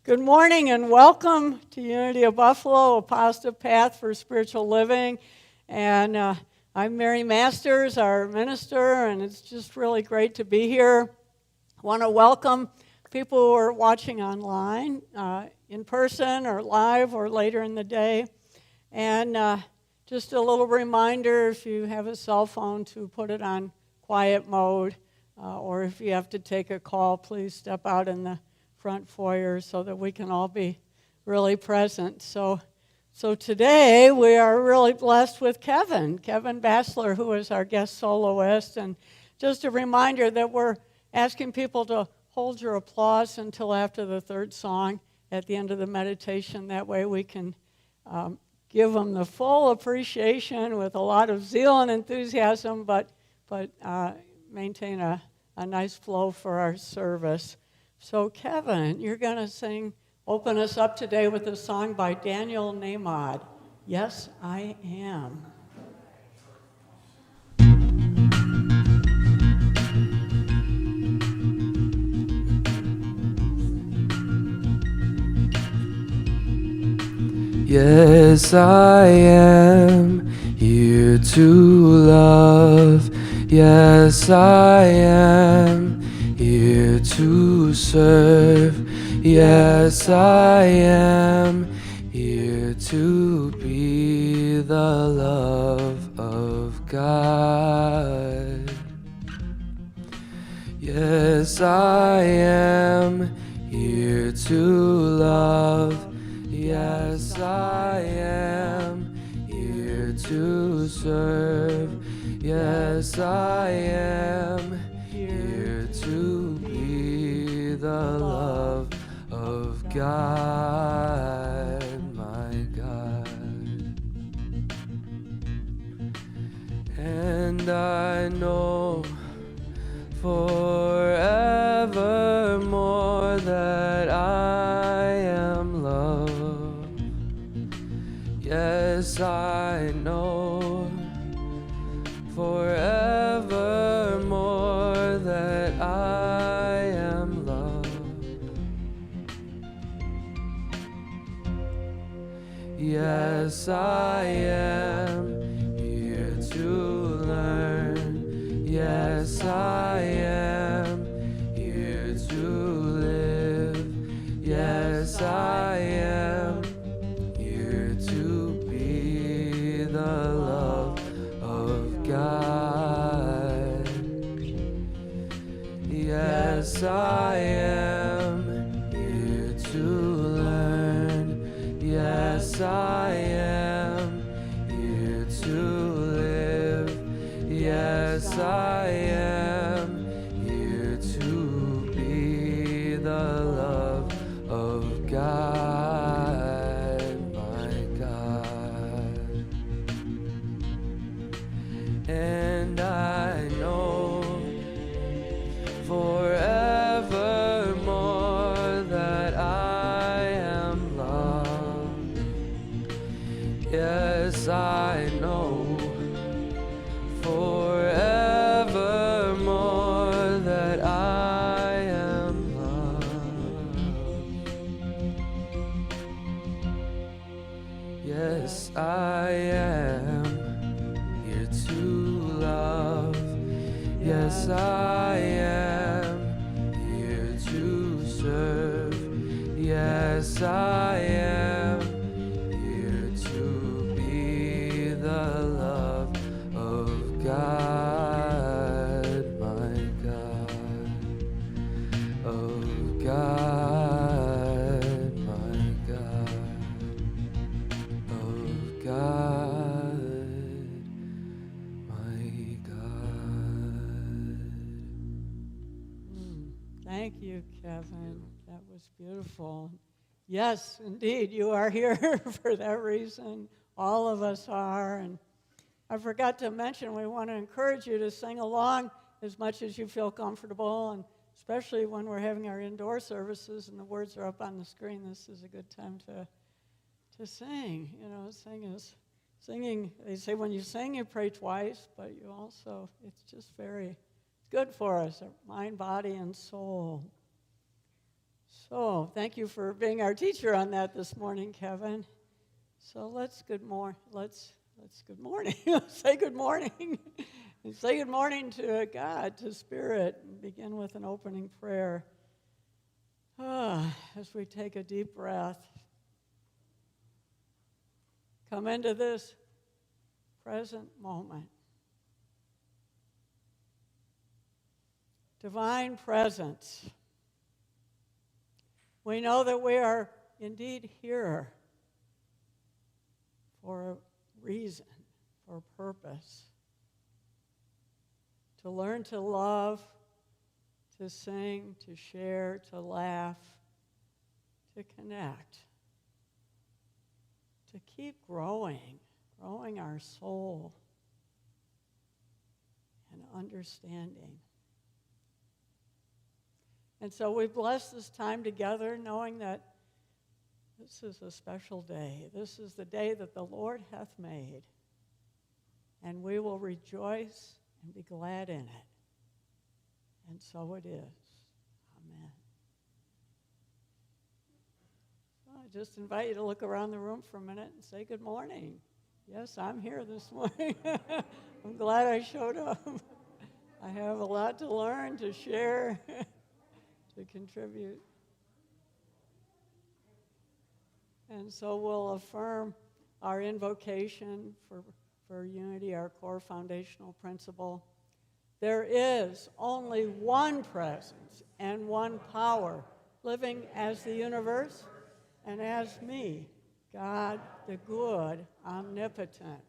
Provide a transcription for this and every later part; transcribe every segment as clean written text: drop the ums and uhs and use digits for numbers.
Good morning and welcome to Unity of Buffalo, a positive path for spiritual living. And I'm Mary Masters, our minister, and it's just really great to be here. I want to welcome people who are watching online, in person or live or later in the day. And just a little reminder, if you have a cell phone, to put it on quiet mode, or if you have to take a call, please step out in the front foyer so that we can all be really present. So today we are really blessed with Kevin Bassler, who is our guest soloist. And just a reminder that we're asking people to hold your applause until after the third song at the end of the meditation. That way we can give them the full appreciation with a lot of zeal and enthusiasm, but maintain a nice flow for our service. So Kevin, you're going to open us up today with a song by Daniel Nahmad, Yes, I Am. Yes, I am here to love. Yes, I am here to serve. Yes, I am here to be the love of God. Yes, I am here to love. Yes, I am here to serve. Yes, I am here to be the love of God, my God. And I know forevermore that I am loved. Yes, I know forevermore that I am loved. Yes, I am here to learn. Yes, I am here to live. Yes, I am here to be the love of God. Yes, I am here to learn. Yes, I am here to live. Yes, I am here to be the love of God, my God. And I know forevermore that I am loved. Yes, I know forevermore that I am loved. Yes, I am here to love. Yes, I am here to serve. Yes, I am here to be the love of God, my God, of God, my God, of God, my God. Thank you, Kevin. That was beautiful. Yes, indeed, you are here for that reason. All of us are. And I forgot to mention, we want to encourage you to sing along as much as you feel comfortable, and especially when we're having our indoor services and the words are up on the screen, this is a good time to sing. You know, singing, they say when you sing, you pray twice, but you also, it's just very good for us, our mind, body, and soul. So, thank you for being our teacher on that this morning, Kevin. So let's good morning. Say good morning. And say good morning to God, to Spirit, and begin with an opening prayer. As we take a deep breath, come into this present moment. Divine presence. We know that we are indeed here for a reason, for a purpose. To learn to love, to sing, to share, to laugh, to connect, to keep growing our soul and understanding. And so we bless this time together, knowing that this is a special day. This is the day that the Lord hath made, and we will rejoice and be glad in it. And so it is. Amen. So I just invite you to look around the room for a minute and say good morning. Yes, I'm here this morning. I'm glad I showed up. I have a lot to learn, to share, to contribute. And so we'll affirm our invocation for unity, our core foundational principle. There is only one presence and one power living as the universe and as me, God the good, omnipotent.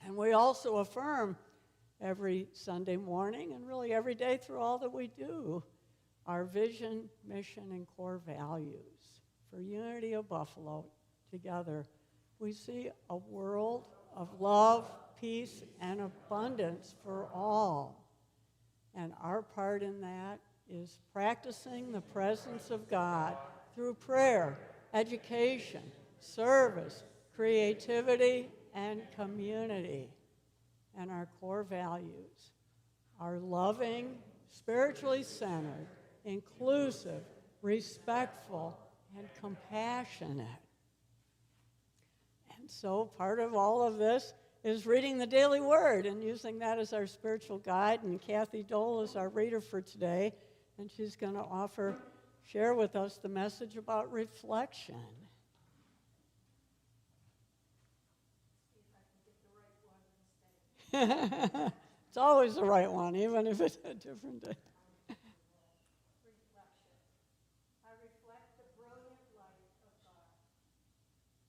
And we also affirm every Sunday morning and really every day through all that we do, our vision, mission, and core values. For Unity of Buffalo, together, we see a world of love, peace, and abundance for all. And our part in that is practicing the presence of God through prayer, education, service, creativity, and community. And our core values are loving, spiritually centered, inclusive, respectful, and compassionate. And so part of all of this is reading the daily word and using that as our spiritual guide. And Kathy Dole is our reader for today, and she's going to share with us the message about reflection. See if I can get the right one instead. It's always the right one, even if it's a different day. Reflection. I reflect the brilliant light of God.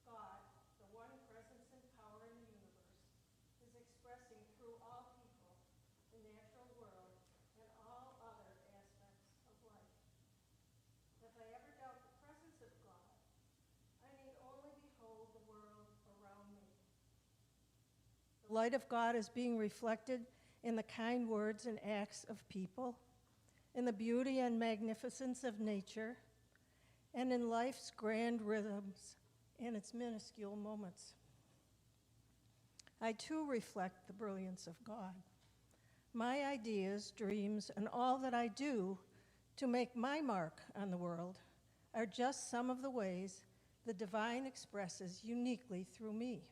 God, the one presence and power in the universe, is expressing through all people, the natural world, and all other aspects of life. If I ever doubt the presence of God, I need only behold the world around me. The light of God is being reflected in the kind words and acts of people, in the beauty and magnificence of nature, and in life's grand rhythms and its minuscule moments. I too reflect the brilliance of God. My ideas, dreams, and all that I do to make my mark on the world are just some of the ways the divine expresses uniquely through me.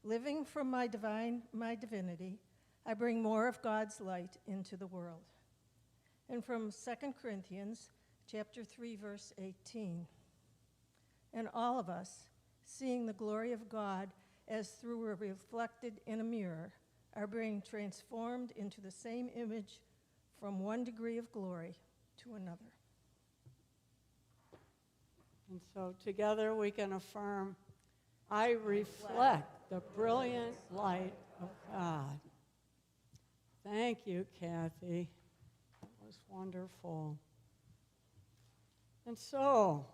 Living from my divinity, I bring more of God's light into the world. And from 2 Corinthians chapter 3, verse 18. And all of us, seeing the glory of God as through a reflected in a mirror, are being transformed into the same image from one degree of glory to another. And so together we can affirm, I reflect the brilliant light of God. Thank you, Kathy. That was wonderful. And so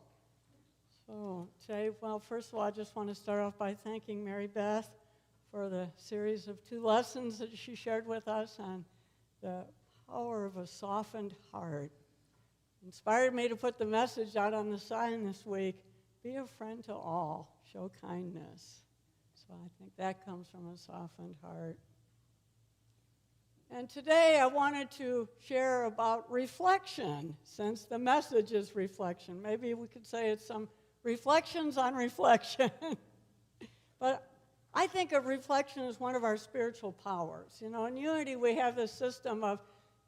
today, well, first of all, I just want to start off by thanking Mary Beth for the series of 2 lessons that she shared with us on the power of a softened heart. Inspired me to put the message out on the sign this week, be a friend to all, show kindness. So I think that comes from a softened heart. And today I wanted to share about reflection, since the message is reflection. Maybe we could say it's some reflections on reflection. But I think of reflection as one of our spiritual powers. You know, in Unity we have this system of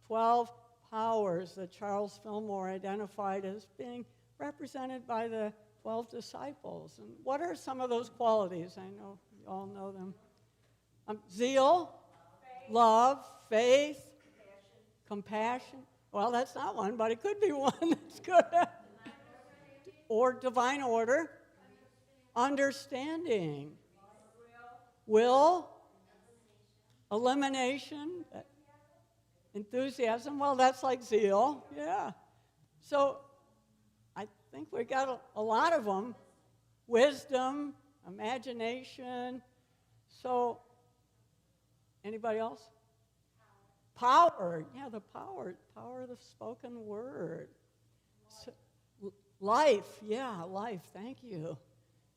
12 powers that Charles Fillmore identified as being represented by the 12 disciples. And what are some of those qualities? I know you all know them. Zeal, love, faith, compassion. Well, that's not one, but it could be one. That's good. Or divine order, understanding, will, elimination, enthusiasm. Well, that's like zeal. Yeah. So I think we got a lot of them. Wisdom, imagination. So anybody else? Power. Yeah, the power of the spoken word. So, life. Yeah, life. Thank you.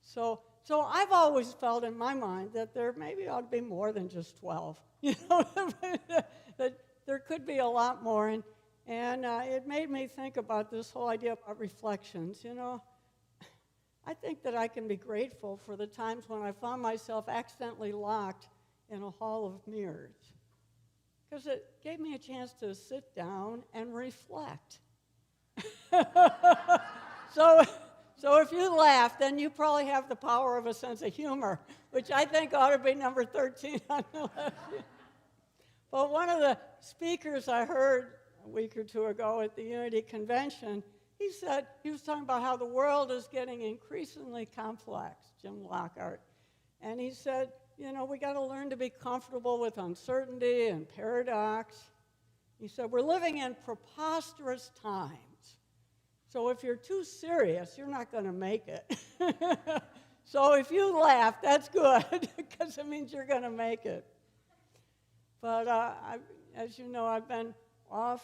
So I've always felt in my mind that there maybe ought to be more than just 12. You know, that there could be a lot more. And it made me think about this whole idea about reflections. You know, I think that I can be grateful for the times when I found myself accidentally locked in a hall of mirrors, because it gave me a chance to sit down and reflect. So if you laugh, then you probably have the power of a sense of humor, which I think ought to be number 13 on the list. But one of the speakers I heard a week or two ago at the Unity Convention, he was talking about how the world is getting increasingly complex, Jim Lockhart. And he said, you know, we got to learn to be comfortable with uncertainty and paradox. He said, we're living in preposterous times. So if you're too serious, you're not going to make it. So if you laugh, that's good, because it means you're going to make it. But as you know, I've been off,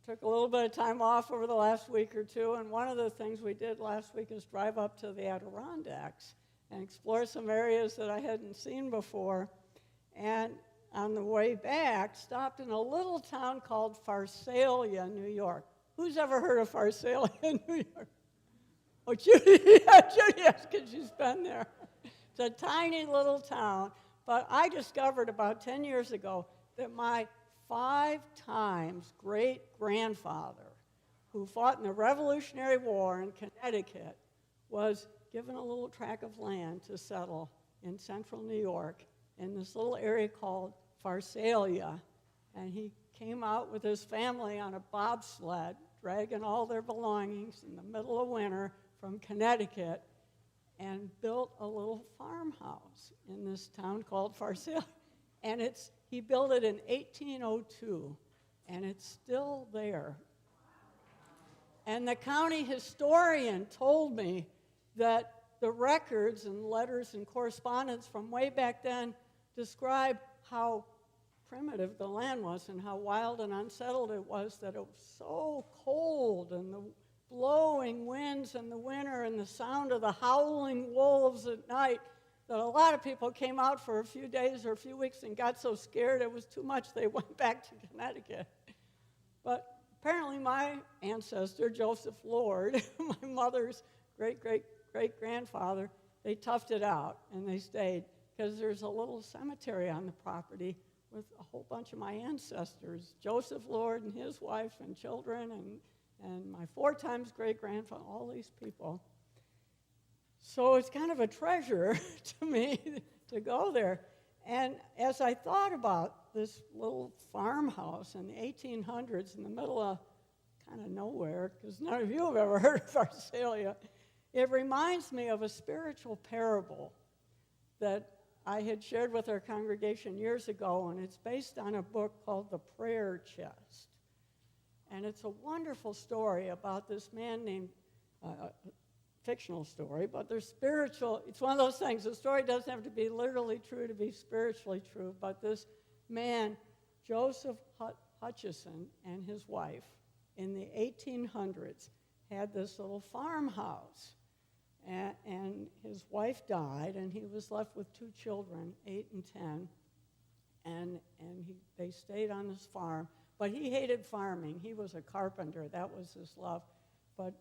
took a little bit of time off over the last week or two, and one of the things we did last week is drive up to the Adirondacks and explore some areas that I hadn't seen before. And on the way back, stopped in a little town called Pharsalia, New York. Who's ever heard of Pharsalia, New York? Oh, Judy, yeah, Judy, yes, because she's been there. It's a tiny little town, but I discovered about 10 years ago that my 5 times great-grandfather, who fought in the Revolutionary War in Connecticut, was given a little tract of land to settle in central New York in this little area called Pharsalia. And he came out with his family on a bobsled, dragging all their belongings in the middle of winter from Connecticut, and built a little farmhouse in this town called Pharsalia. And he built it in 1802, and it's still there. And the county historian told me that the records and letters and correspondence from way back then describe how primitive the land was and how wild and unsettled it was, that it was so cold, and the blowing winds in the winter and the sound of the howling wolves at night, that a lot of people came out for a few days or a few weeks and got so scared it was too much they went back to Connecticut. But apparently my ancestor, Joseph Lord, my mother's great-great-great-grandfather, they toughed it out and they stayed, because there's a little cemetery on the property with a whole bunch of my ancestors, Joseph Lord and his wife and children, and my 4 times great-grandfather, all these people. So it's kind of a treasure to me to go there. And as I thought about this little farmhouse in the 1800s in the middle of kind of nowhere, because none of you have ever heard of Pharsalia, it reminds me of a spiritual parable that I had shared with our congregation years ago, and it's based on a book called The Prayer Chest. And it's a wonderful story about this man named, fictional story, but they're spiritual. It's one of those things. The story doesn't have to be literally true to be spiritually true, but this man, Joseph Hutchison, and his wife in the 1800s had this little farmhouse. And his wife died, and he was left with 2 children, 8 and 10. they stayed on this farm. But he hated farming. He was a carpenter. That was his love. But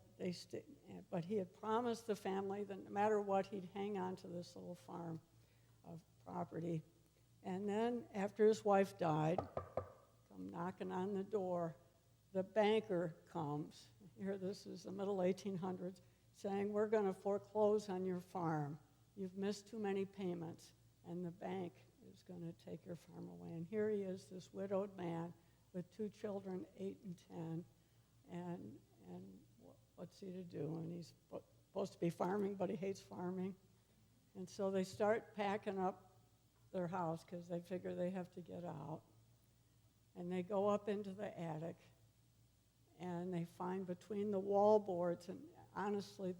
he had promised the family that no matter what, he'd hang on to this little farm of property. And then after his wife died, come knocking on the door, the banker comes. Here, this is the middle 1800s, saying, we're going to foreclose on your farm. You've missed too many payments, and the bank is going to take your farm away. And here he is, this widowed man with 2 children, 8 and 10, and what's he to do? And he's supposed to be farming, but he hates farming. And so they start packing up their house because they figure they have to get out. And they go up into the attic, and they find between the wall boards, and honestly,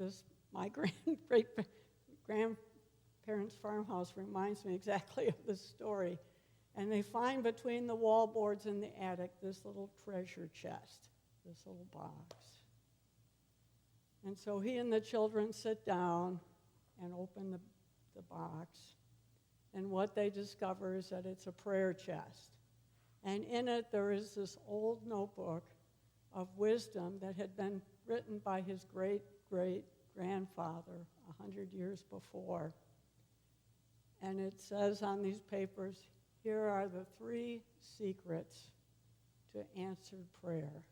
my great-grandparents' farmhouse reminds me exactly of this story. And they find between the wall boards in the attic this little treasure chest, this little box. And so he and the children sit down and open the box. And what they discover is that it's a prayer chest. And in it there is this old notebook of wisdom that had been written by his great-great-grandfather 100 years before. And it says on these papers, here are the 3 secrets to answered prayer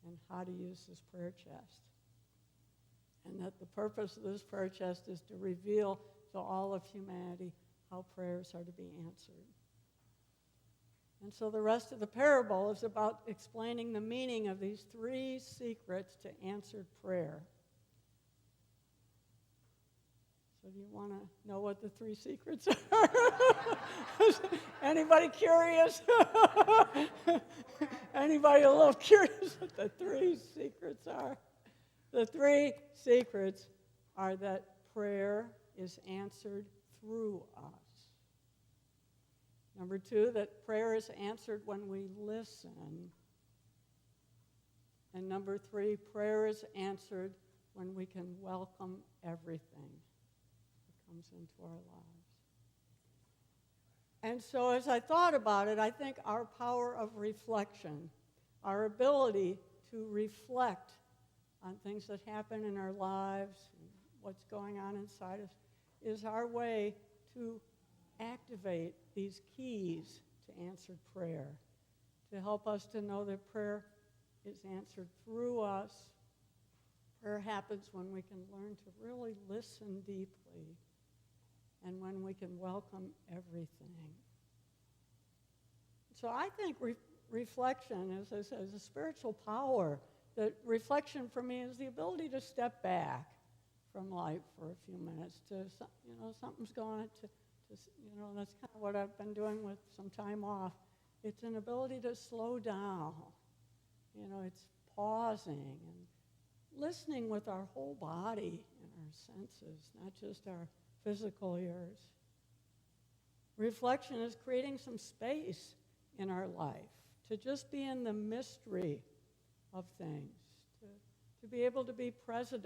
and how to use this prayer chest. And that the purpose of this prayer chest is to reveal to all of humanity how prayers are to be answered. And so the rest of the parable is about explaining the meaning of these 3 secrets to answered prayer. So do you want to know what the 3 secrets are? Anybody curious? Anybody a little curious what the 3 secrets are? The 3 secrets are that prayer is answered through us. Number 2, that prayer is answered when we listen. And number 3, prayer is answered when we can welcome everything that comes into our lives. And so as I thought about it, I think our power of reflection, our ability to reflect on things that happen in our lives, and what's going on inside us, is our way to activate these keys to answered prayer, to help us to know that prayer is answered through us. Prayer happens when we can learn to really listen deeply and when we can welcome everything. So I think reflection, as I said, is a spiritual power. That reflection for me is the ability to step back from life for a few minutes to, something's going on, that's kind of what I've been doing with some time off. It's an ability to slow down. It's pausing and listening with our whole body and our senses, not just our physical ears. Reflection is creating some space in our life to just be in the mystery of things, to be able to be present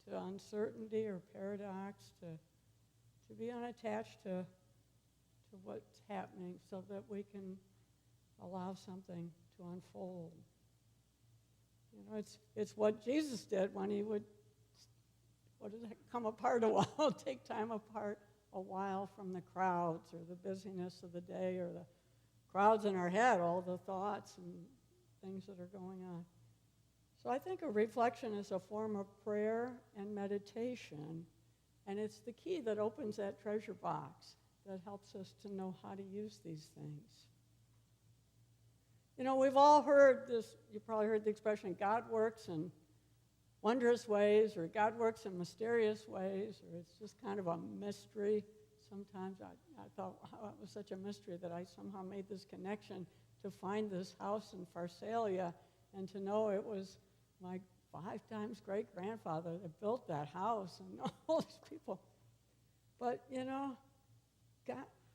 to uncertainty or paradox, to be unattached to what's happening so that we can allow something to unfold. It's what Jesus did when he would, come apart a while, take time apart a while from the crowds or the busyness of the day or the crowds in our head, all the thoughts and things that are going on. So I think a reflection is a form of prayer and meditation, and it's the key that opens that treasure box that helps us to know how to use these things. We've all heard this, you probably heard the expression, God works in wondrous ways, or God works in mysterious ways, or it's just kind of a mystery. Sometimes I thought, wow, it was such a mystery that I somehow made this connection to find this house in Pharsalia and to know it was my 5 times great-grandfather that built that house and all these people. But,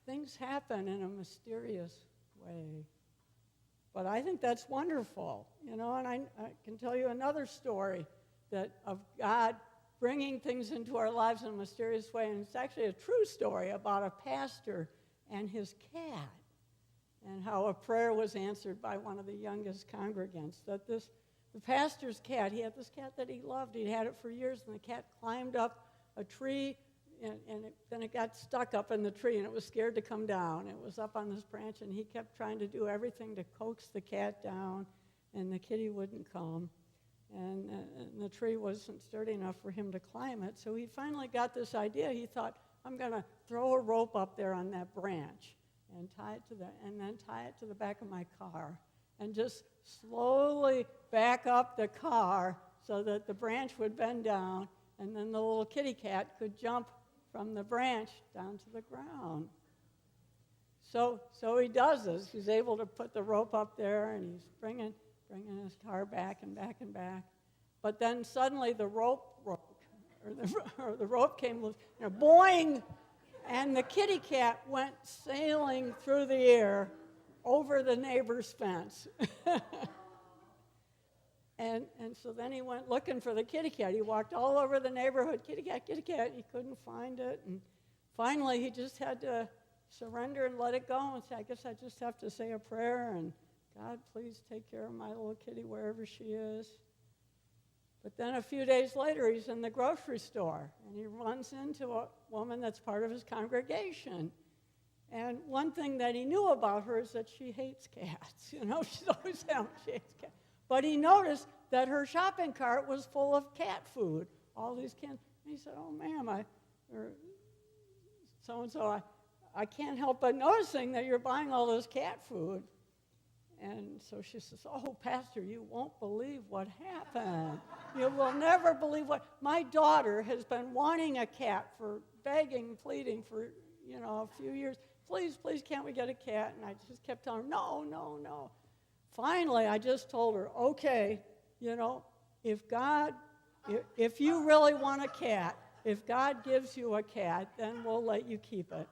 things happen in a mysterious way. But I think that's wonderful, and I can tell you another story of God bringing things into our lives in a mysterious way, and it's actually a true story about a pastor and his cat, and how a prayer was answered by one of the youngest congregants. That the pastor's cat, he had this cat that he loved. He'd had it for years, and the cat climbed up a tree, and then it got stuck up in the tree, and it was scared to come down. It was up on this branch, and he kept trying to do everything to coax the cat down, and the kitty wouldn't come. And the tree wasn't sturdy enough for him to climb it, so he finally got this idea. He thought, I'm going to throw a rope up there on that branch and then tie it to the back of my car, and just slowly back up the car so that the branch would bend down, and then the little kitty cat could jump from the branch down to the ground. So he does this. He's able to put the rope up there, and he's bringing his car back and back and back. But then suddenly the rope broke, or the rope came loose, boing, and the kitty cat went sailing through the air over the neighbor's fence. And so then he went looking for the kitty cat. He walked all over the neighborhood, kitty cat, kitty cat. He couldn't find it. And finally, he just had to surrender and let it go and say, I guess I just have to say a prayer, and God, please take care of my little kitty wherever she is. But then a few days later, he's in the grocery store, and he runs into a woman that's part of his congregation. And one thing that he knew about her is that she hates cats. She's always saying she hates cats. But he noticed that her shopping cart was full of cat food, all these cans. And he said, oh, ma'am, so-and-so, I can't help but noticing that you're buying all this cat food. And so she says, oh, Pastor, you won't believe what happened. You will never believe what. My daughter has been wanting a cat, for begging, pleading for, a few years. Please, can't we get a cat? And I just kept telling her, no. Finally, I just told her, okay, if you really want a cat, if God gives you a cat, then we'll let you keep it.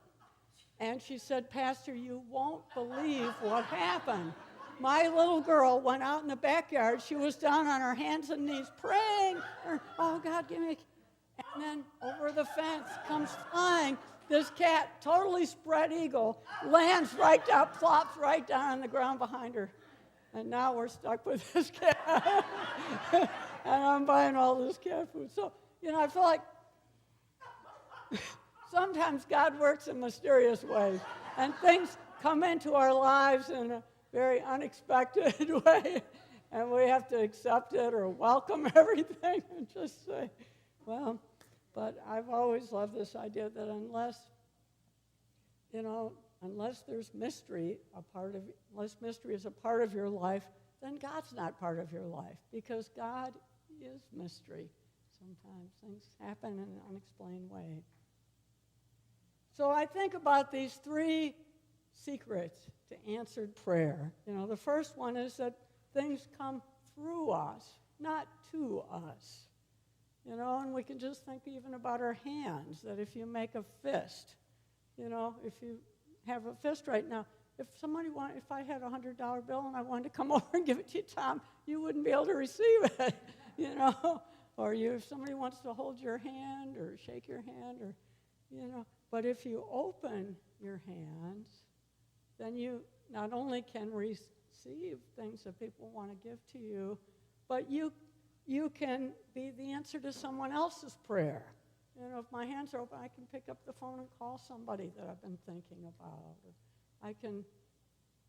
And she said, Pastor, you won't believe what happened. My little girl went out in the backyard. She was down on her hands and knees praying. Oh, God, give me a cat. And then over the fence comes flying this cat, totally spread eagle, lands right down, plops right down on the ground behind her. And now we're stuck with this cat. And I'm buying all this cat food. So, I feel like sometimes God works in mysterious ways. And things come into our lives in a very unexpected way. And we have to accept it or welcome everything and just say, well, but I've always loved this idea that unless there's mystery, unless mystery is a part of your life, then God's not part of your life, because God is mystery. Sometimes things happen in an unexplained way. So I think about these three secrets to answered prayer. The first one is that things come through us, not to us. And we can just think even about our hands, that if you make a fist, if you have a fist right now, if I had a $100 bill and I wanted to come over and give it to you, Tom, you wouldn't be able to receive it, Or if somebody wants to hold your hand or shake your hand, or, But if you open your hands, then you not only can receive things that people want to give to you, but you can be the answer to someone else's prayer. If my hands are open, I can pick up the phone and call somebody that I've been thinking about. Or I can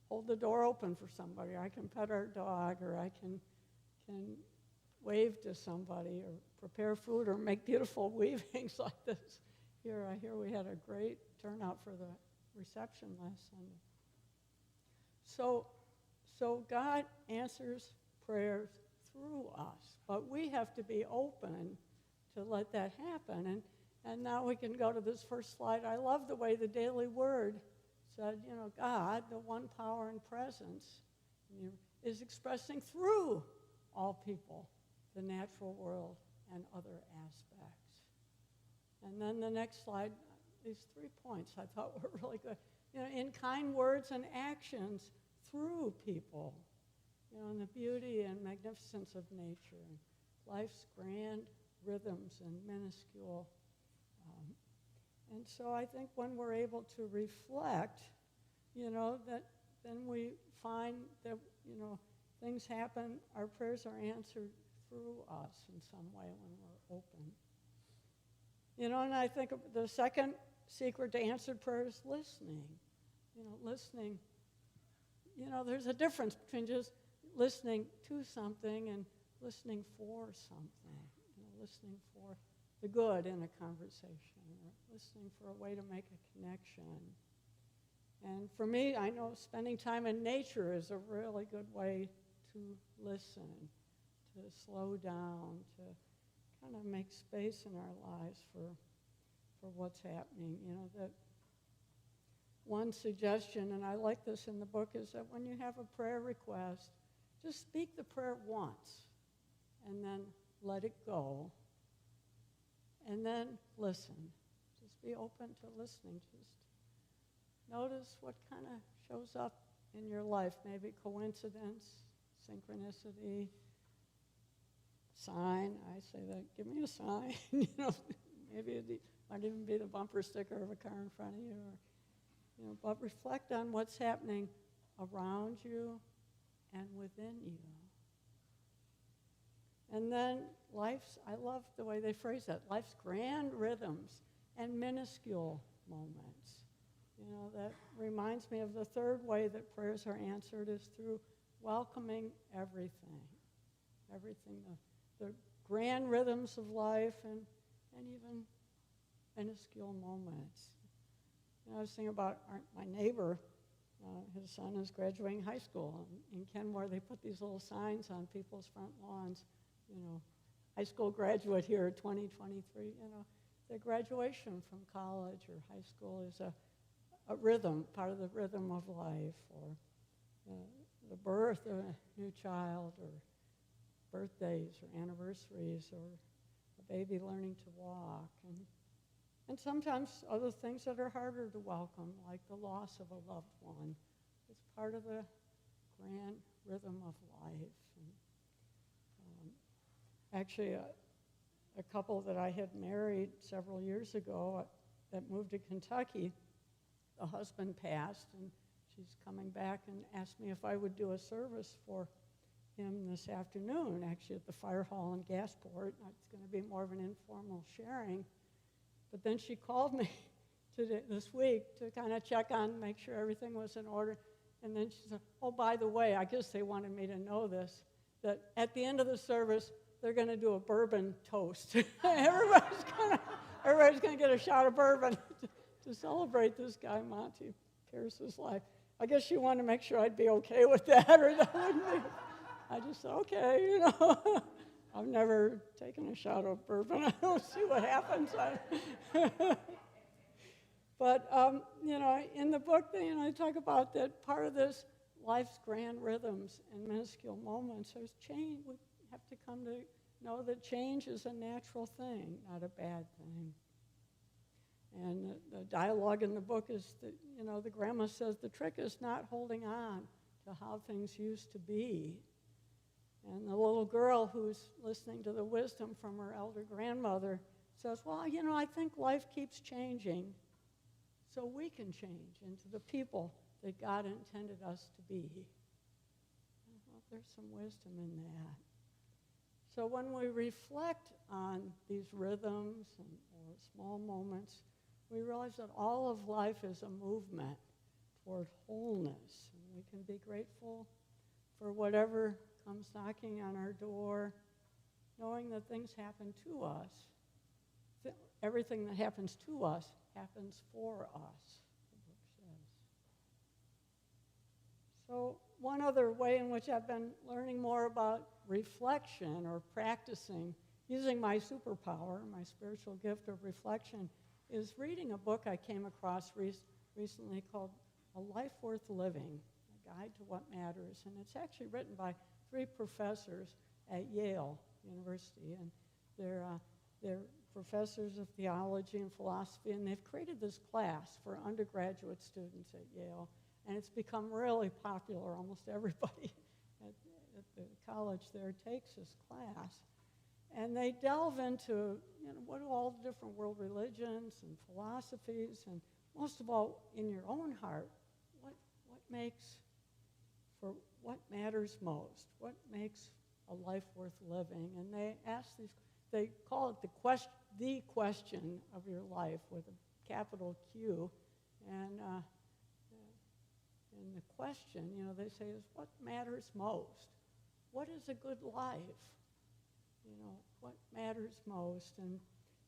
hold the door open for somebody. Or I can pet our dog, or I can wave to somebody, or prepare food, or make beautiful weavings like this. I hear we had a great turnout for the reception last Sunday. So God answers prayers through us, but we have to be open to let that happen. And now we can go to this first slide. I love the way the Daily Word said, God, the one power and presence, is expressing through all people the natural world and other aspects. And then the next slide, these 3 points I thought were really good. In kind words and actions through people, in the beauty and magnificence of nature, life's grand rhythms and minuscule. And so I think when we're able to reflect, that then we find that, things happen, our prayers are answered through us in some way when we're open. And I think the second secret to answered prayer is listening. Listening. There's a difference between just listening to something and listening for something. Listening for the good in a conversation, or listening for a way to make a connection. And for me, I know spending time in nature is a really good way to listen, to slow down, to kind of make space in our lives for what's happening. That one suggestion, and I like this in the book, is that when you have a prayer request, just speak the prayer once, and then let it go, and then listen. Just be open to listening. Just notice what kind of shows up in your life. Maybe coincidence, synchronicity, sign. I say that, give me a sign. Maybe it might even be the bumper sticker of a car in front of you. But reflect on what's happening around you and within you. And then I love the way they phrase that, life's grand rhythms and minuscule moments. That reminds me of the third way that prayers are answered is through welcoming everything. Everything, the grand rhythms of life and even minuscule moments. I was thinking about my neighbor. His son is graduating high school. In Kenmore, they put these little signs on people's front lawns. High school graduate here, 2023. The graduation from college or high school is a rhythm, part of the rhythm of life, or the birth of a new child, or birthdays or anniversaries, or a baby learning to walk. And sometimes other things that are harder to welcome, like the loss of a loved one. It's part of the grand rhythm of life. Actually, a couple that I had married several years ago that moved to Kentucky, the husband passed, and she's coming back and asked me if I would do a service for him this afternoon, actually at the fire hall in Gasport. It's going to be more of an informal sharing. But then she called me this week to kind of check on, make sure everything was in order. And then she said, oh, by the way, I guess they wanted me to know this, that at the end of the service, they're going to do a bourbon toast. everybody's going to get a shot of bourbon to celebrate this guy, Monty Pierce's life. I guess she wanted to make sure I'd be okay with that, or that wouldn't be. I just said, okay, I've never taken a shot of bourbon. I don't see what happens. But, in the book, I talk about that part of this life's grand rhythms and minuscule moments. There's change. We have to come to know that change is a natural thing, not a bad thing. And the dialogue in the book is that, the grandma says the trick is not holding on to how things used to be. And the little girl who's listening to the wisdom from her elder grandmother says, well, I think life keeps changing, so we can change into the people that God intended us to be. Well, there's some wisdom in that. So when we reflect on these rhythms or small moments, we realize that all of life is a movement toward wholeness. And we can be grateful for whatever comes knocking on our door, knowing that things happen to us. Everything that happens to us happens for us, the book says. So one other way in which I've been learning more about reflection or practicing, using my superpower, my spiritual gift of reflection, is reading a book I came across recently called A Life Worth Living, A Guide to What Matters. And it's actually written by 3 professors at Yale University. And they're professors of theology and philosophy, and they've created this class for undergraduate students at Yale. And it's become really popular. Almost everybody at the college there takes this class. And they delve into, what are all the different world religions and philosophies, and most of all, in your own heart, what matters most? What makes a life worth living? And they ask they call it the question of your life with a capital Q. And the question, they say is, what matters most? What is a good life? What matters most, and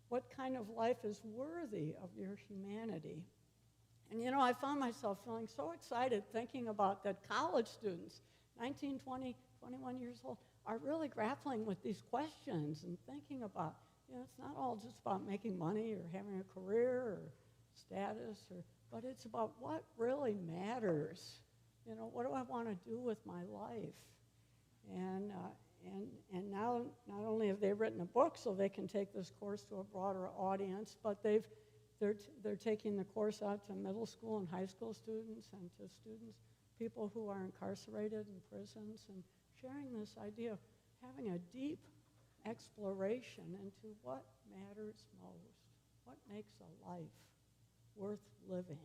what kind of life is worthy of your humanity? And I found myself feeling so excited thinking about that college students, 19, 20, 21 years old, are really grappling with these questions and thinking about, it's not all just about making money or having a career or status, but it's about what really matters. What do I want to do with my life? And now, not only have they written a book so they can take this course to a broader audience, but they're taking the course out to middle school and high school students and to people who are incarcerated in prisons, and sharing this idea of having a deep exploration into what matters most, what makes a life worth living.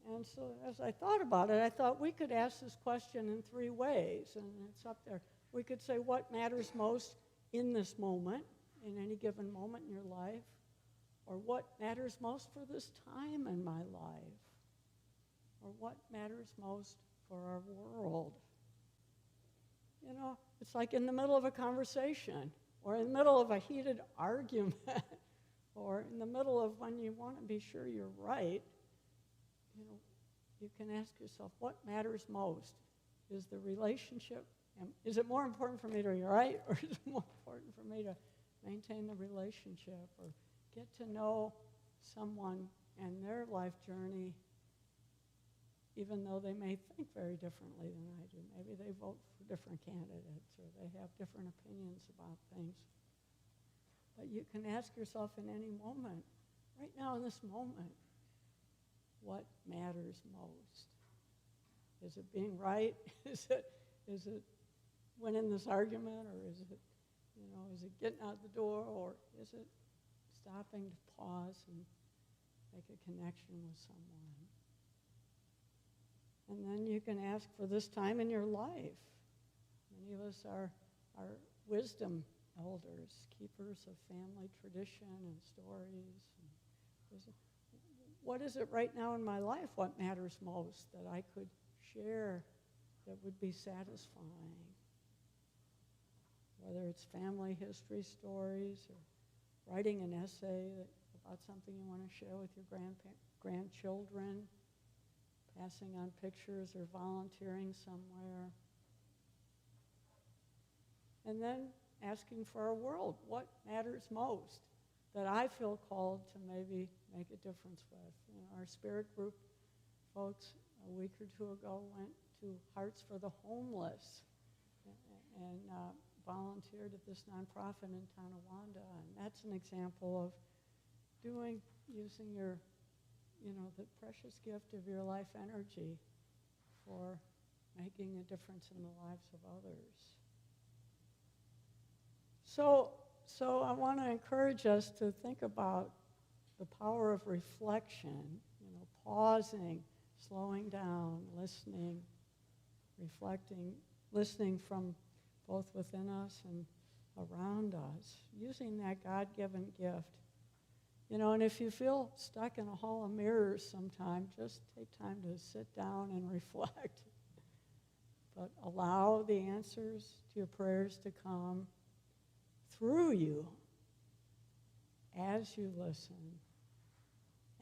And so as I thought about it, I thought we could ask this question in 3 ways, and it's up there. We could say, what matters most in this moment, in any given moment in your life? Or what matters most for this time in my life? Or what matters most for our world? It's like in the middle of a conversation, or in the middle of a heated argument, or in the middle of when you want to be sure you're right. You can ask yourself, what matters most? Is the relationship, is it more important for me to be right, or is it more important for me to maintain the relationship, or get to know someone and their life journey, even though they may think very differently than I do? Maybe they vote for different candidates, or they have different opinions about things. But you can ask yourself in any moment, right now in this moment, what matters most? Is it being right? Is it winning this argument, or is it getting out the door, or is it stopping to pause and make a connection with someone? And then you can ask for this time in your life. Many of us are wisdom elders, keepers of family tradition and stories. What is it right now in my life, what matters most, that I could share that would be satisfying? Whether it's family history stories, or writing an essay about something you want to share with your grandchildren, passing on pictures, or volunteering somewhere. And then asking for our world, what matters most, that I feel called to maybe make a difference with. Our spirit group folks a week or 2 ago went to Hearts for the Homeless and volunteered at this nonprofit in Tonawanda. And that's an example of using your, the precious gift of your life energy for making a difference in the lives of others. So I want to encourage us to think about the power of reflection, pausing, slowing down, listening, reflecting, listening from both within us and around us, using that God-given gift. And if you feel stuck in a hall of mirrors sometime, just take time to sit down and reflect. But allow the answers to your prayers to come through you as you listen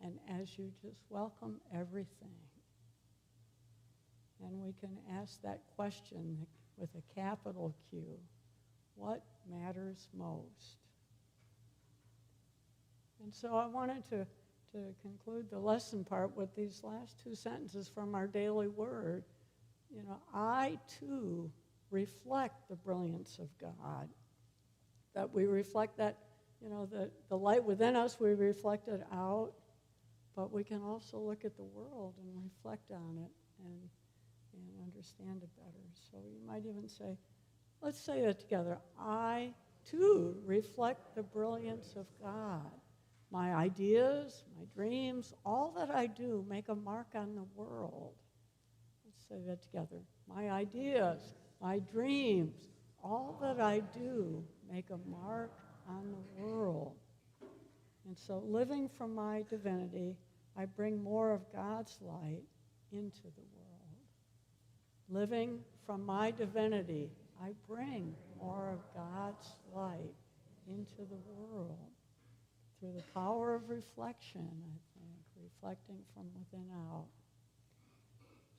and as you just welcome everything. And we can ask that question with a capital Q. What matters most? And so I wanted to conclude the lesson part with these last 2 sentences from our daily word. I too reflect the brilliance of God. That we reflect that, the light within us, we reflect it out, but we can also look at the world and reflect on it and understand it better. So you might even say, Let's say that together. I, too, reflect the brilliance of God. My ideas, my dreams, all that I do make a mark on the world. Let's say that together. My ideas, my dreams, all that I do make a mark on the world. And so living from my divinity, I bring more of God's light into the world. Living from my divinity, I bring more of God's light into the world through the power of reflection, I think, reflecting from within out.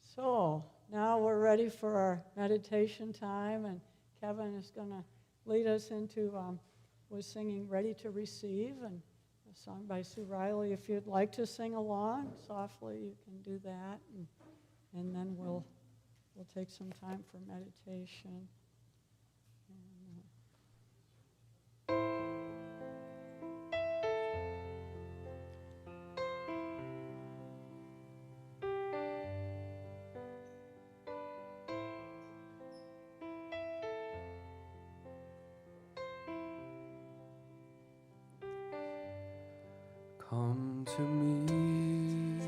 So now we're ready for our meditation time, and Kevin is going to lead us into, was singing Ready to Receive, and a song by Sue Riley. If you'd like to sing along softly, you can do that, and then we'll take some time for meditation. Come to me,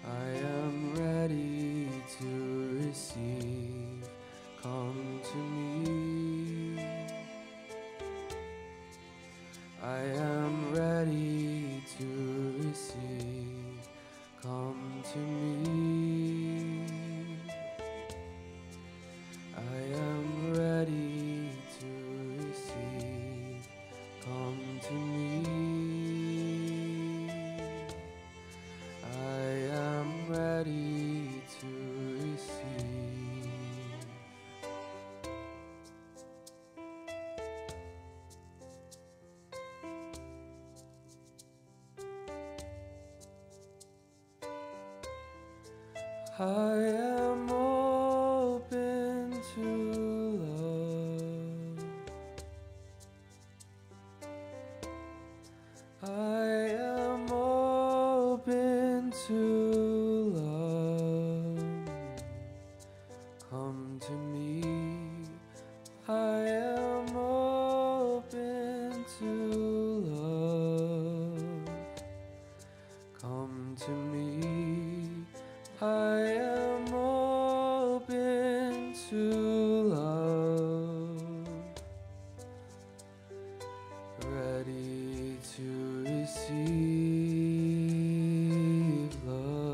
I am ready to receive. Come to me, I am ready to receive. Come to me, I am ready to receive. Come to me, I am ready to receive. I am open to love. I am open to love. Come to me. I am open to love. Come to me. I am open to love. Ready to receive love.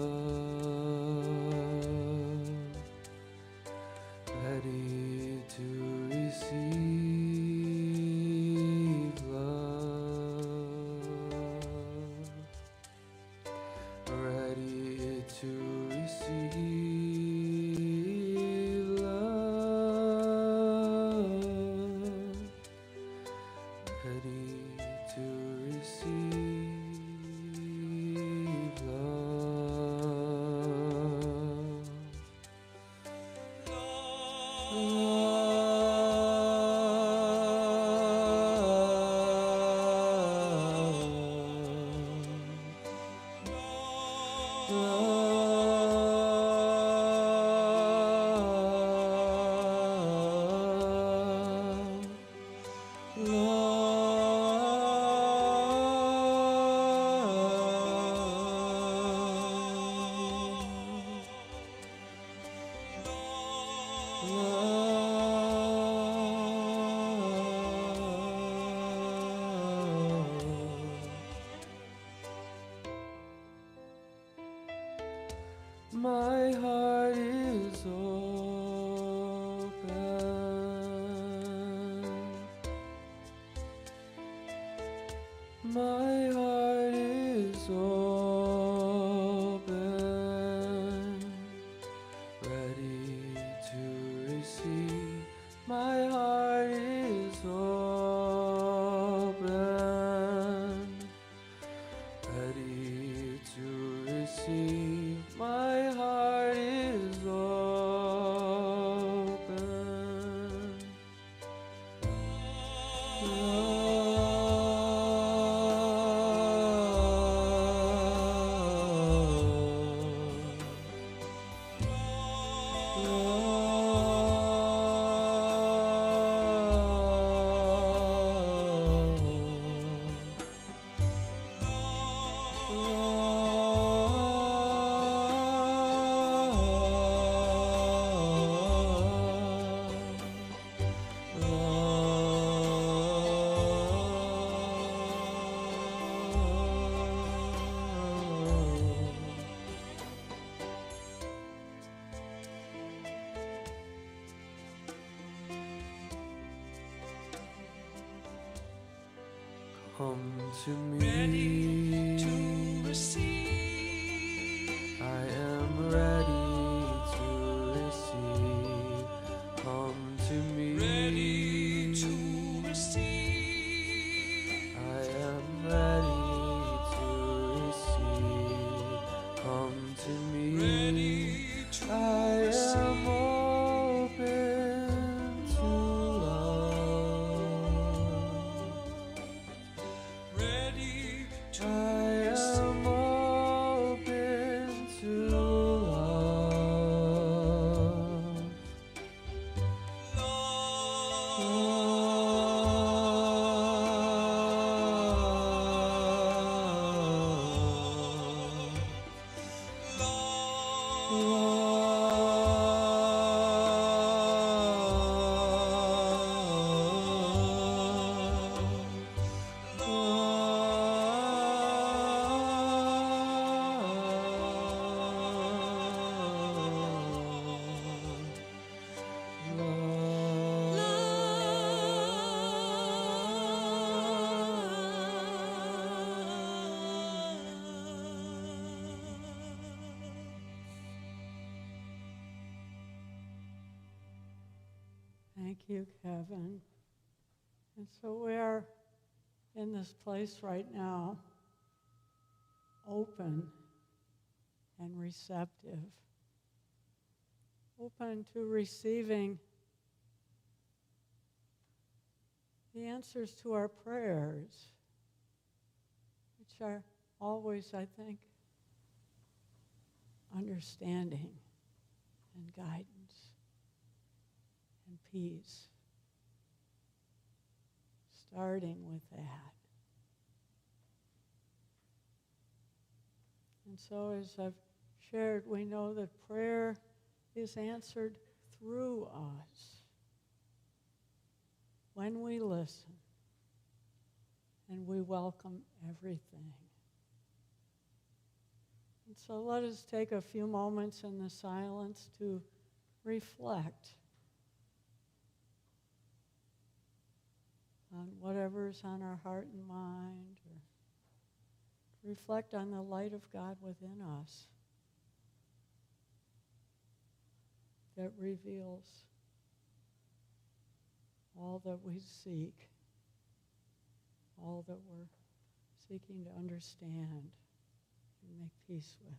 Ready to receive love. Ready to receive love. Ready to receive love. My heart is open. My heart is open. Ready to receive. My heart is open. Ready to receive. My heart is open. Love. come to me. ready to receive. I am ready to receive. Come to me. Ready to receive. I am ready to receive. Come to me. Ready to I am open to love. ready to I am open to love. Thank you, Kevin. And so we are in this place right now, open and receptive, open to receiving the answers to our prayers, which are always, I think, understanding and guidance and peace. Starting with that. And so as I've shared, we know that prayer is answered through us when we listen and we welcome everything. And so let us take a few moments in the silence to reflect on whatever's on our heart and mind, or reflect on the light of God within us that reveals all that we seek, all that we're seeking to understand and make peace with.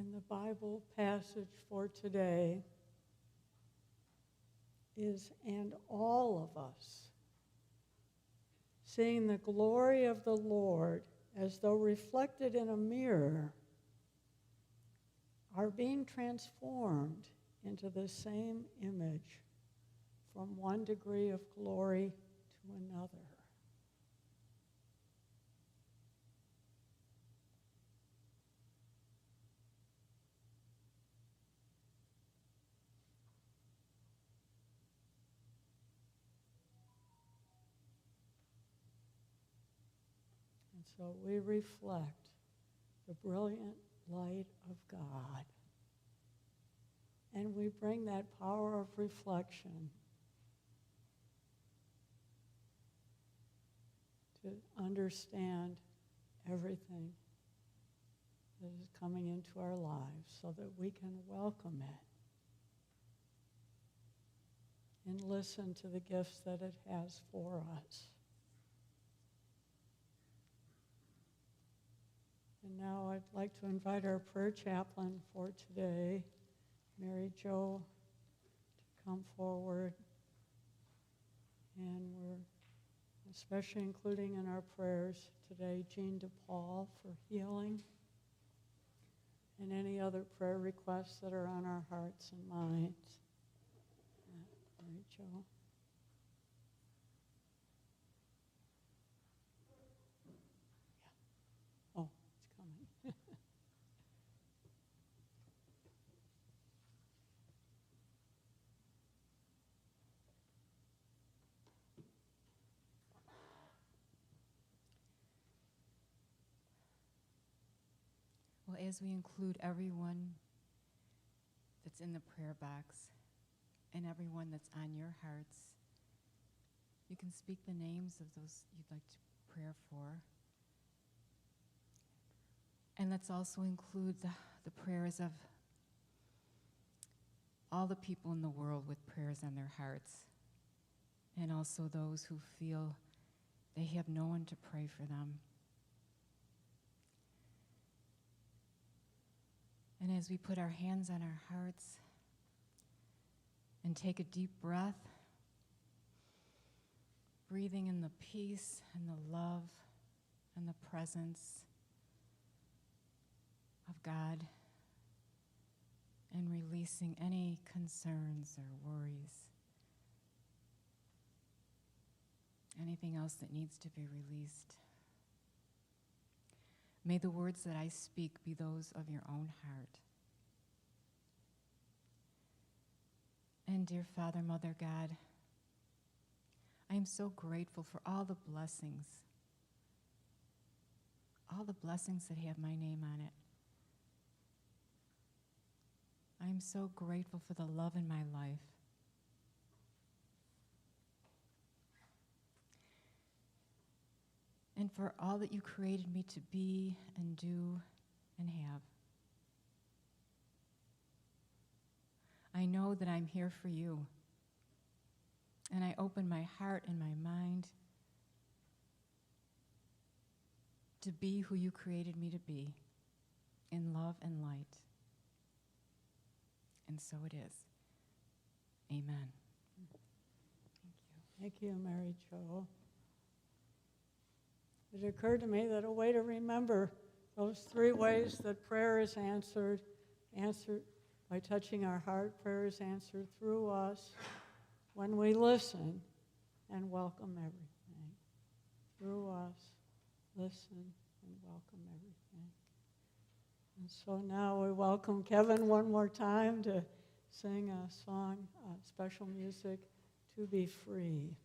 And the Bible passage for today is, "And all of us, seeing the glory of the Lord as though reflected in a mirror, are being transformed into the same image from one degree of glory to another." And so we reflect the brilliant light of God. And we bring that power of reflection to understand everything that is coming into our lives so that we can welcome it and listen to the gifts that it has for us. And now I'd like to invite our prayer chaplain for today, Mary Jo, to come forward. And we're especially including in our prayers today Jean DePaul for healing and any other prayer requests that are on our hearts and minds. Mary Jo. Oh, it's coming. Well, as we include everyone that's in the prayer box and everyone that's on your hearts, you can speak the names of those you'd like to pray for. And let's also include the prayers of all the people in the world with prayers on their hearts, and also those who feel they have no one to pray for them. And as we put our hands on our hearts and take a deep breath, breathing in the peace and the love and the presence of God, and releasing any concerns or worries, anything else that needs to be released. May the words that I speak be those of your own heart. And dear Father, Mother God, I am so grateful for all the blessings that have my name on it. I am so grateful for the love in my life. And for all that you created me to be and do and have. I know that I'm here for you. And I open my heart and my mind to be who you created me to be, in love and light. And so it is. Amen. Thank you, Mary Jo. It occurred to me that a way to remember those 3 ways that prayer is answered by touching our heart, prayer is answered through us when we listen and welcome everything. Through us, listen and welcome everything. And so now we welcome Kevin one more time to sing a song, special music, "To Be Free."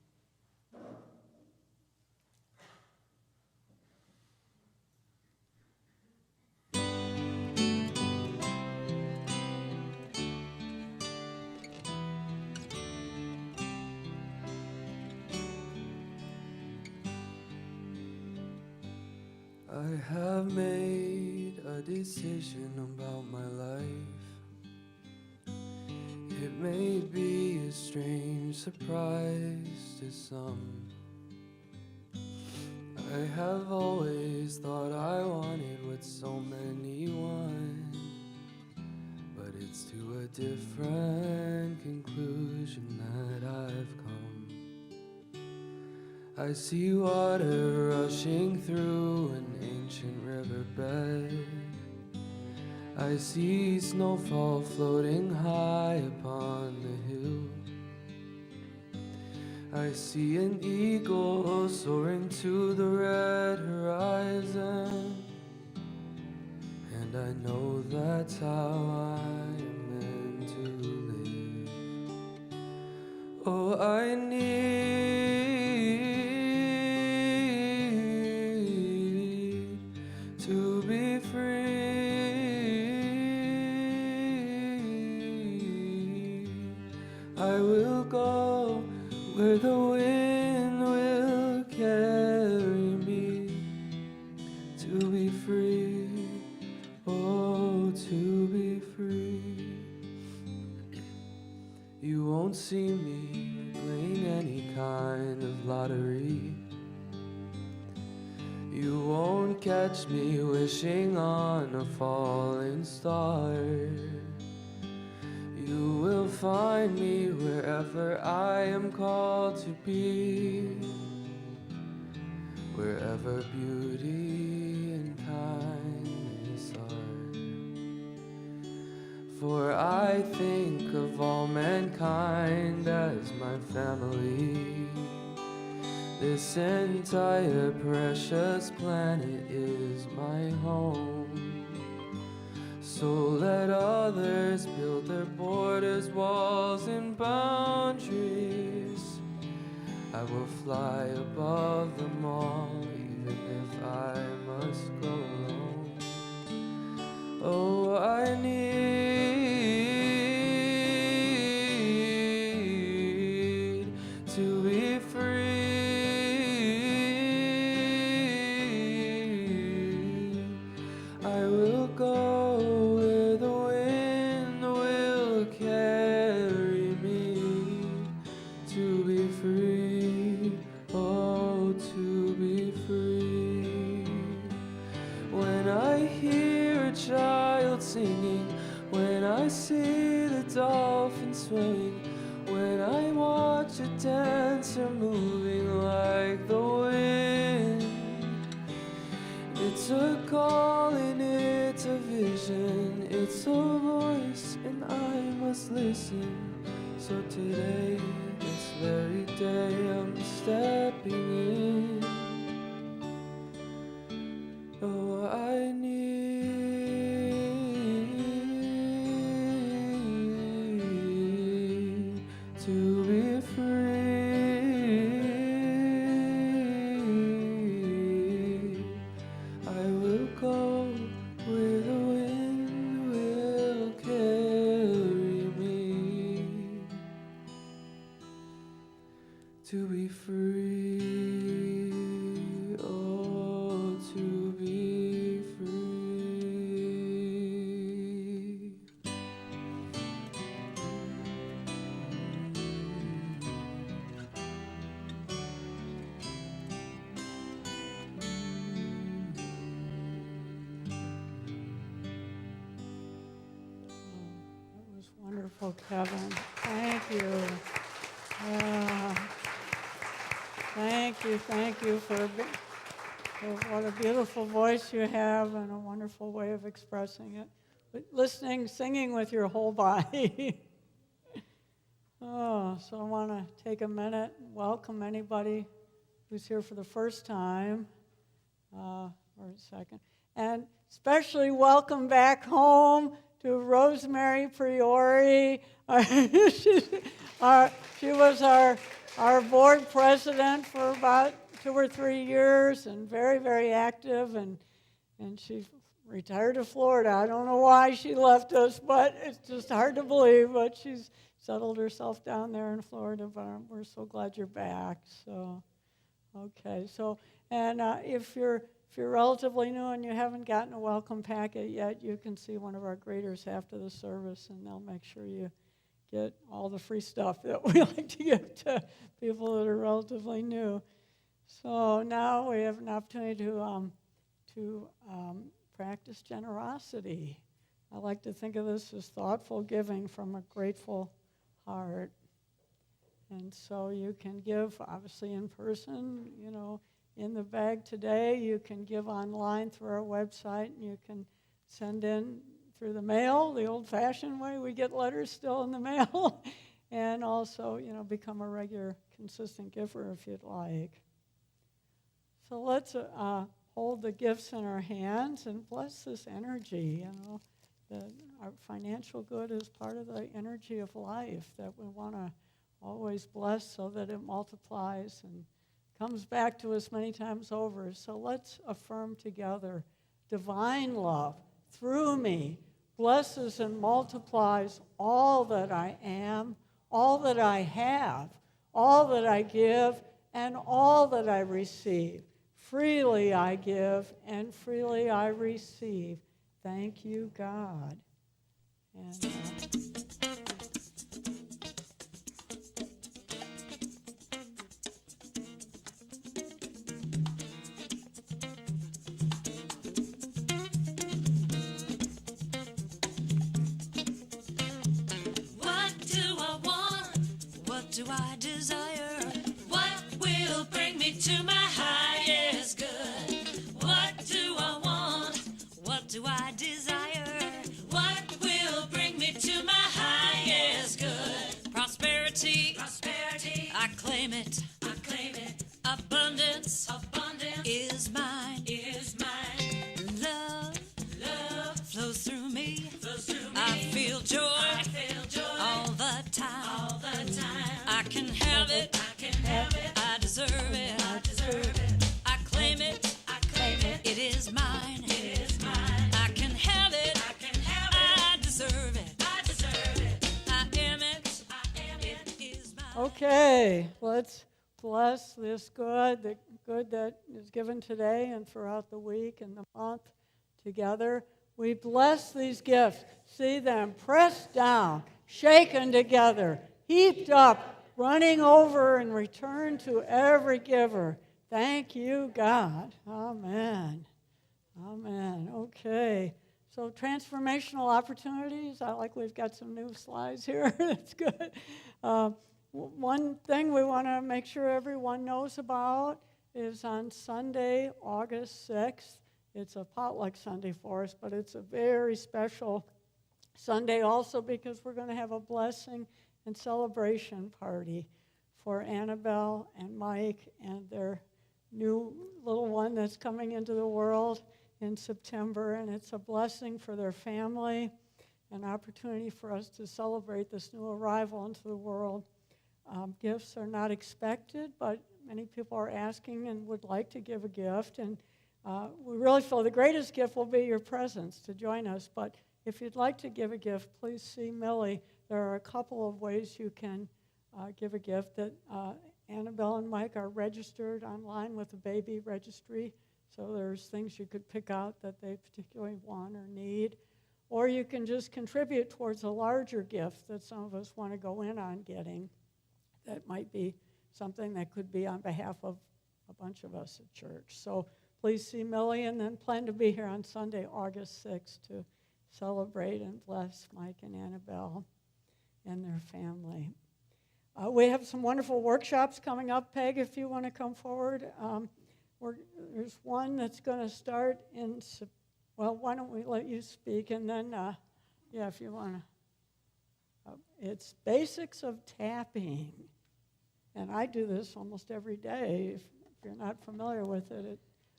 I have made a decision about my life. It may be a strange surprise to some. I have always thought I wanted what so many want. it's to a different conclusion that I've come. I see water rushing through an ancient riverbed. I see snowfall floating high upon the hill. I see an eagle soaring to the red horizon, and I know that's how I am meant to live. Oh, I need to be free. I will go where the wind will carry me, to be free, oh, to be free. You won't see me playing any kind of lottery. You won't catch me wishing on a falling star. You will find me wherever I am called to be, wherever beauty and kindness are. For I think of all mankind as my family. This entire precious planet is my home. So let others build their borders, walls, and boundaries. I will fly above them all, even if I must go alone. Oh, I need to be free. I will go where the wind will carry me, to be free, oh, to be free. When I hear a child singing, when I see the dolphin swimming, when I watch a dancer moving like the wind, it's a calling, it's a vision, it's a voice, and I must listen. So today, this very day, I'm stepping in. Oh, I need to be free. I will go where the wind will carry me, to be free, oh, to be free. That was wonderful, Kevin. Thank you. Yeah. Thank you for what a beautiful voice you have and a wonderful way of expressing it. But listening, singing with your whole body. So I want to take a minute and welcome anybody who's here for the first time or second. And especially welcome back home to Rosemary Priori. She was our board president for about 2 or 3 years and very, very active, and she retired to Florida. I don't know why she left us, but it's just hard to believe, but she's settled herself down there in Florida, but we're so glad you're back. So, okay, so, and if you're relatively new and you haven't gotten a welcome packet yet, you can see one of our graders after the service, and they'll make sure you get all the free stuff that we like to give to people that are relatively new. So now we have an opportunity to practice generosity. I like to think of this as thoughtful giving from a grateful heart. And so you can give, obviously, in person, in the bag today. You can give online through our website, and you can send in through the mail, the old-fashioned way. We get letters still in the mail. And also, become a regular, consistent giver if you'd like. So let's hold the gifts in our hands and bless this energy, Our financial good is part of the energy of life that we want to always bless so that it multiplies and comes back to us many times over. So let's affirm together, divine love through me blesses and multiplies all that I am, all that I have, all that I give, and all that I receive. Freely I give, and freely I receive. Thank you, God. And what do I want? What do I desire? What will bring me to my highest good? What do I want? What do I desire? What will bring me to my highest good? Prosperity, prosperity, I claim it, I claim it. Abundance, abundance is mine, is mine. Love, love flows through me, flows through me. I feel joy, all the time, all the time. I can have it, I can have it. I deserve it, I deserve it. I claim it, I claim it. It is mine, it is mine. I can have it, I can have it. I deserve it, I deserve it. I am it, I am it. It is mine. okay, let's bless this good, the good that is given today and throughout the week and the month together. We bless these gifts. See them pressed down, shaken together, heaped up, running over and returned to every giver. Thank you, God. Amen. Amen. Okay. So transformational opportunities. I like we've got some new slides here. That's good. One thing we want to make sure everyone knows about is on Sunday, August 6th. It's a potluck Sunday for us, but it's a very special Sunday also because we're going to have a blessing and celebration party for Annabelle and Mike and their new little one that's coming into the world in September. And it's a blessing for their family, an opportunity for us to celebrate this new arrival into the world. Gifts are not expected, but many people are asking and would like to give a gift. And we really feel the greatest gift will be your presence to join us. But if you'd like to give a gift, please see Millie. There are a couple of ways you can give a gift. That Annabelle and Mike are registered online with the baby registry. So there's things you could pick out that they particularly want or need. Or you can just contribute towards a larger gift that some of us want to go in on getting. That might be something that could be on behalf of a bunch of us at church. So please see Millie, and then plan to be here on Sunday, August 6th, to celebrate and bless Mike and Annabelle and their family. We have some wonderful workshops coming up. Peg, if you want to come forward. There's one that's going to start in, well, why don't we let you speak, and then, if you want to. It's basics of tapping. And I do this almost every day. If you're not familiar with it,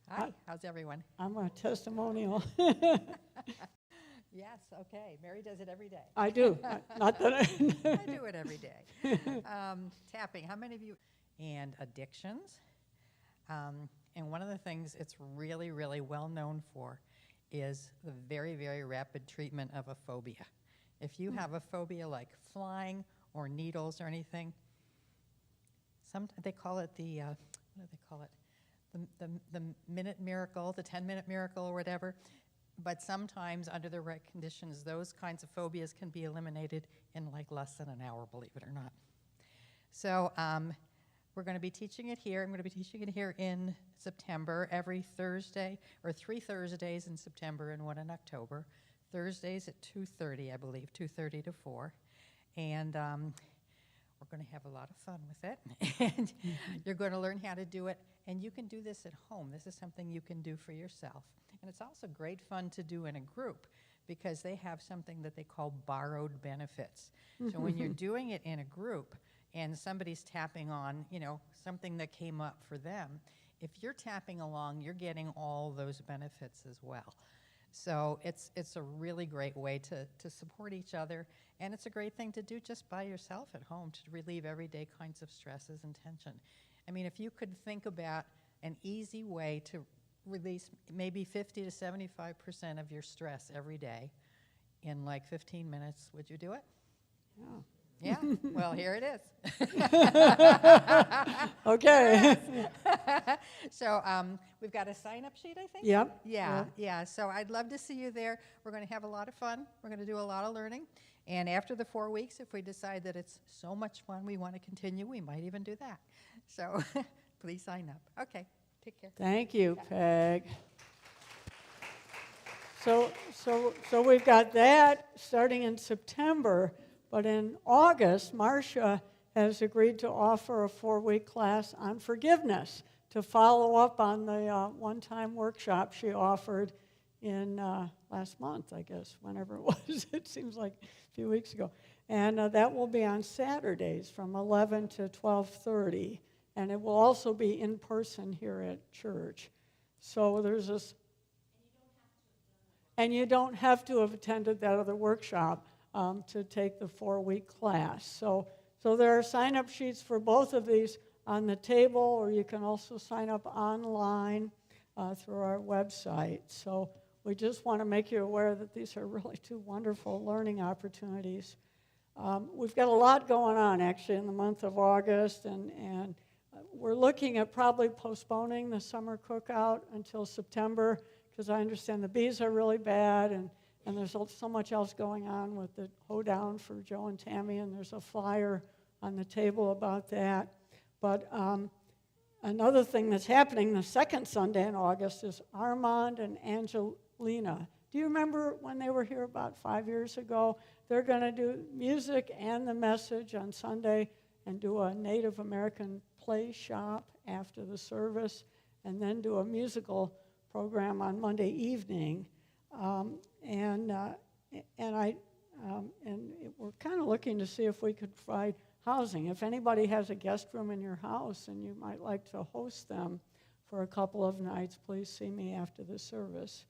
Hi, how's everyone? I'm a testimonial. Yes, okay. Mary does it every day. I do. Not that I do it every day. Tapping, how many of you? And addictions. And one of the things it's really, really well known for is the very, very rapid treatment of a phobia. If you have a phobia like flying or needles or anything, sometimes they call it the, what do they call it? The minute miracle, the 10-minute miracle or whatever. But sometimes under the right conditions, those kinds of phobias can be eliminated in like less than an hour, believe it or not. So we're going to be teaching it here. I'm going to be teaching it here in September every Thursday, or 3 Thursdays in September and 1 in October. Thursdays at 2:30, I believe, 2:30 to 4. And we're going to have a lot of fun with it. And you're going to learn how to do it. And you can do this at home. This is something you can do for yourself. And it's also great fun to do in a group because they have something that they call borrowed benefits. So when you're doing it in a group and somebody's tapping on, something that came up for them, if you're tapping along, you're getting all those benefits as well. So it's a really great way to support each other, and it's a great thing to do just by yourself at home to relieve everyday kinds of stresses and tension. I mean, if you could think about an easy way to release maybe 50 to 75% of your stress every day in like 15 minutes, would you do it? Yeah. Yeah, well, here it is. Okay. So we've got a sign-up sheet, I think? Yep. Yeah. So I'd love to see you there. We're going to have a lot of fun. We're going to do a lot of learning. And after the 4 weeks, if we decide that it's so much fun we want to continue, we might even do that. So please sign up. Okay, take care. Thank you, Peg. So we've got that starting in September. But in August, Marcia has agreed to offer a 4-week class on forgiveness to follow up on the one-time workshop she offered in last month, I guess, whenever it was. It seems like a few weeks ago. And that will be on Saturdays from 11 to 12:30. And it will also be in person here at church. So there's this... And you don't have to have attended that other workshop to take the 4-week class. So there are sign-up sheets for both of these on the table, or you can also sign up online through our website. So we just want to make you aware that these are really two wonderful learning opportunities. We've got a lot going on, actually, in the month of August, and we're looking at probably postponing the summer cookout until September, because I understand the bees are really bad, and there's so much else going on with the hoedown for Joe and Tammy, and there's a flyer on the table about that. But another thing that's happening the second Sunday in August is Armand and Angelina. Do you remember when they were here about 5 years ago? They're going to do music and the message on Sunday and do a Native American play shop after the service, and then do a musical program on Monday evening. We're kind of looking to see if we could provide housing. If anybody has a guest room in your house and you might like to host them for a couple of nights, please see me after the service.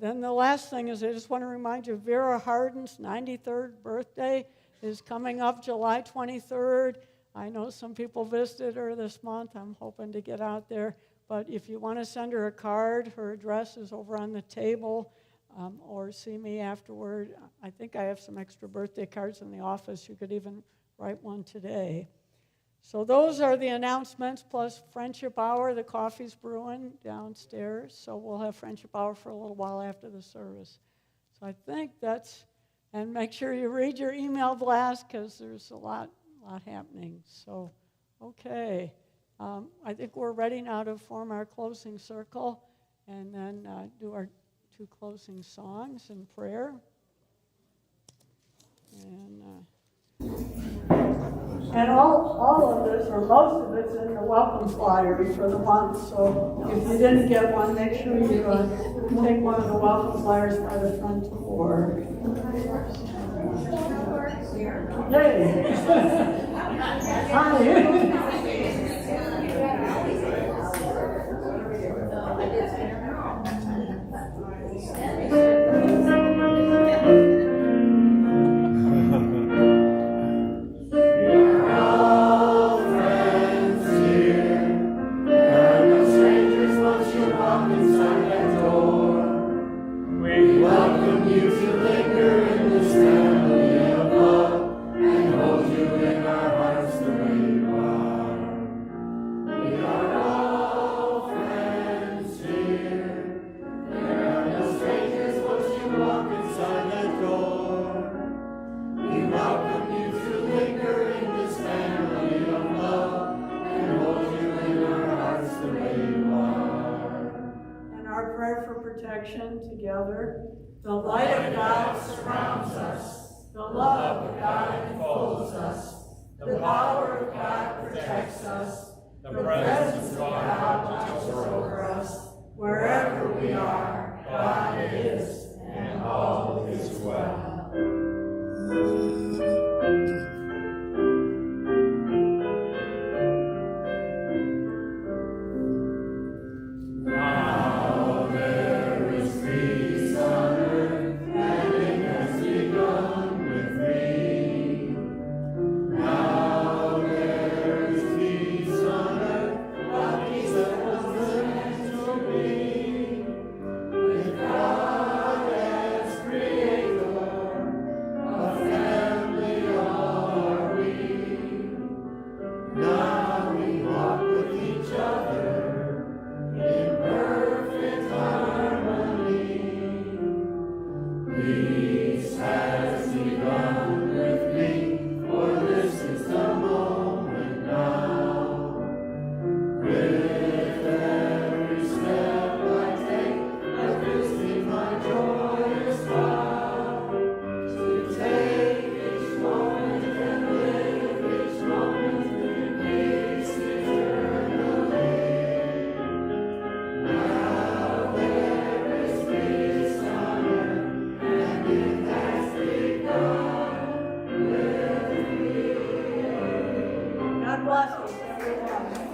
Then the last thing is I just want to remind you, Vera Hardin's 93rd birthday is coming up July 23rd. I know some people visited her this month. I'm hoping to get out there. But if you want to send her a card, her address is over on the table, or see me afterward. I think I have some extra birthday cards in the office. You could even write one today. So those are the announcements, plus Friendship Hour. The coffee's brewing downstairs, so we'll have Friendship Hour for a little while after the service. So I think that's, and make sure you read your email blast, because there's a lot happening. So, okay. I think we're ready now to form our closing circle and then do our 2 closing songs and prayer. And all of this, or most of it's in the welcome flyers for the month. So if you didn't get one, make sure you take one of the welcome flyers by the front door. Yay! Hi. Welcome you to linger in this family of love and hold you in our protection together. The light of God surrounds us. The love of God enfolds us. The power of God protects us. The presence of God watches over us. Wherever we are, God is, and all is well. God bless us, everyone.